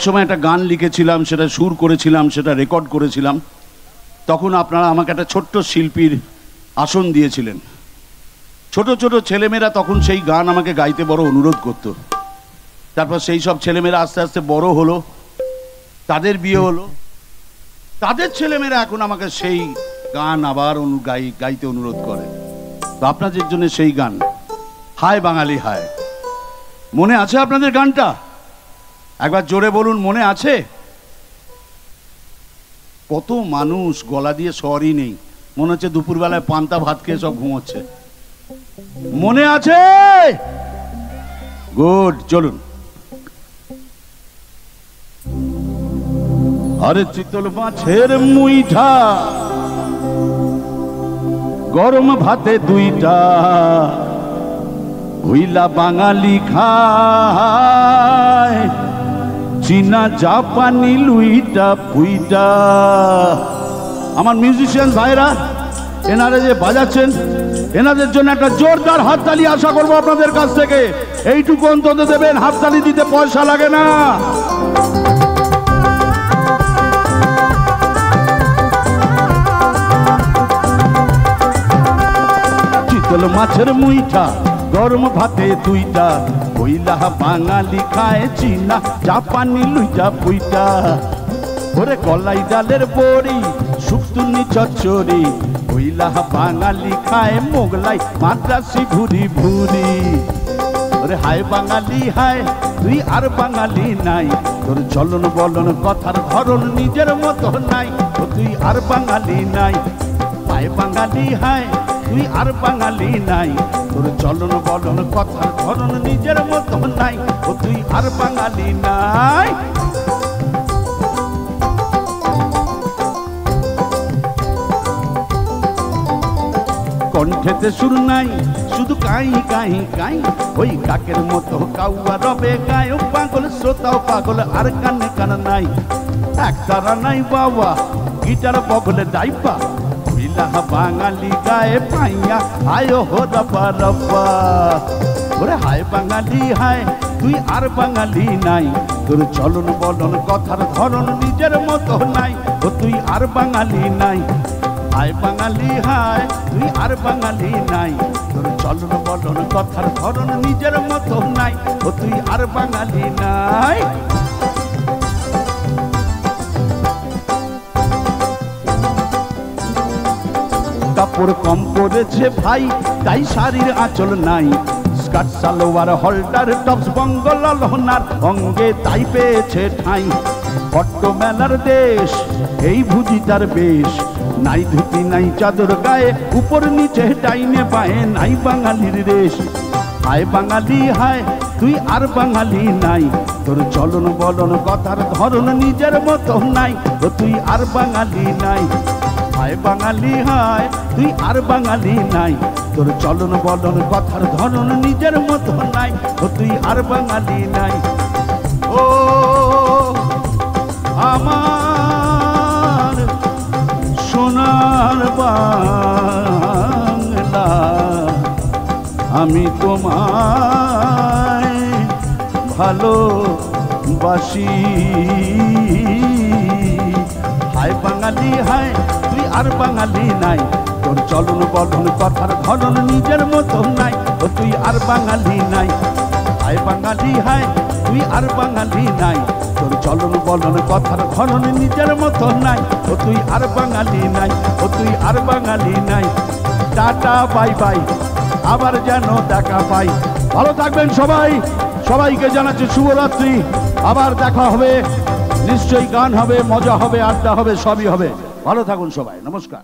একসময় একটা গান লিখেছিলাম, সেটা সুর করেছিলাম, সেটা রেকর্ড করেছিলাম। তখন আপনারা আমাকে একটা ছোট্ট শিল্পীর আসন দিয়েছিলেন। ছোট ছোট ছেলেমেয়েরা তখন সেই গান আমাকে গাইতে বড় অনুরোধ করত। তারপর সেই সব ছেলেমেয়েরা আস্তে আস্তে বড় হলো, তাদের বিয়ে হলো, তাদের ছেলেমেয়েরা এখন আমাকে সেই গান আবার গাইতে অনুরোধ করে। তো আপনাদের জন্য সেই গান, হায় বাঙালি হায়। মনে আছে আপনাদের গানটা? একবার জোরে বলুন, মনে আছে? কত মানুষ গলা দিয়ে স্বরই নেই, মনে হচ্ছে দুপুরবেলায় পান্তা ভাত খেয়ে সব ঘুমোচ্ছে। মনে আছে? গুড, চলুন। আরে চিতল মাছের মুইঠা, গরম ভাতে দুইটা, ভুইলা বাঙালি খায়, চীনা জাপানি লুইটা পুইটা। আমার মিউজিশিয়ান ভাইরা, এনারা যে বাজাচ্ছেন, এনাদের জন্য একটা জোরদার হাততালি আশা করবো আপনাদের কাছ থেকে। এইটুকু অন্তত দেবেন, হাততালি দিতে পয়সা লাগে না। চিতল মাছের মুইঠা, গরম ভাতে দুইটা, কইলা বাঙালি খায়, চীনা জাপানি লুইটা পুইটা। ওরে কলাই ডালের বড়ি, শুক্তুনি চচ্চড়ি, কইলা বাঙালি খায়, মোগলাই মাদ্রাসি ভুরি ভুরি। ওরে হায় বাঙালি হায়, তুই আর বাঙালি নাই, তোর চলন বলন কথার ধরন নিজের মতো নাই। ও তুই আর বাঙালি নাই, হায় বাঙালি হায়, তুই আর বাঙালি নাই, তোর চলন বলন কথার ধরন নিজের মতো নাই। ও তুই আর বাঙালি নাই। কণ্ঠেতে সুর নাই, শুধু কাই কাই কাই, ওই কাকের মতো কাউয়া রবে গায়। পাগল শ্রোতাও পাগল, আর কানে কান নাই, একতারা নাই বাবা, গিটার বগলে ডাইপা, বাঙালি গায়ে পাইয়া আয় হো রব্বা রব্বা। ওরে হায় বাঙালি হায়, তুই আর বাঙালি নাই, তোর চলন বলন কথার ধরন নিজের মতো নাই। ও তুই আর বাঙালি নাই, হায় বাঙালি হায়, তুই আর বাঙালি নাই, তোর চলন বলন কথার ধরন নিজের মতো নাই। ও তুই আর বাঙালি নাই। কাপড় কম পরেছে ভাই, তাই শাড়ির আঁচল নাই, স্কার্ট সালোয়ার হলটার টপস বঙ্গল লহনার অঙ্গে তাই পেয়েছে ঠাই। পট্ট মেলার দেশ, এই ভুজি তার বেশ, নাই ধুতি নাই চাদর গায়ে, উপর নিচে ডাইনে বায়ে নাই বাঙালির রেশ। হায় বাঙালি হায়, তুই আর বাঙালি নাই, তোর চলন বলন কথার ধরন নিজের মতো নাই। ও তুই আর বাঙালি নাই, হায় বাঙালি হায়, তুই আর বাঙালি নাই, তোর চলন বলন কথার ধরন নিজের মতো নাই। ও তুই আর বাঙালি নাই। ও আমার সোনার বাংলা, আমি তোমায় ভালোবাসি। হায় বাঙালি হায়, তুই আর বাঙালি নাই, তোর চলন বলন কথার ধরন নিজের মতো নাই। ও তুই আর বাঙালি নাই, হায় বাঙালি হায়, তুই আর বাঙালি নাই, তোর চলন বলন কথার ধরন নিজের মতো নাই। ও তুই আর বাঙালি নাই, ও তুই আর বাঙালি নাই। টাটা বাই বাই, আবার যেন দেখা পাই। ভালো থাকবেন সবাই, সবাইকে জানাচ্ছি শুভরাত্রি। আবার দেখা হবে, নিশ্চয়ই গান হবে, মজা হবে, আড্ডা হবে, সবই হবে। ভালো থাকুন সবাই, নমস্কার।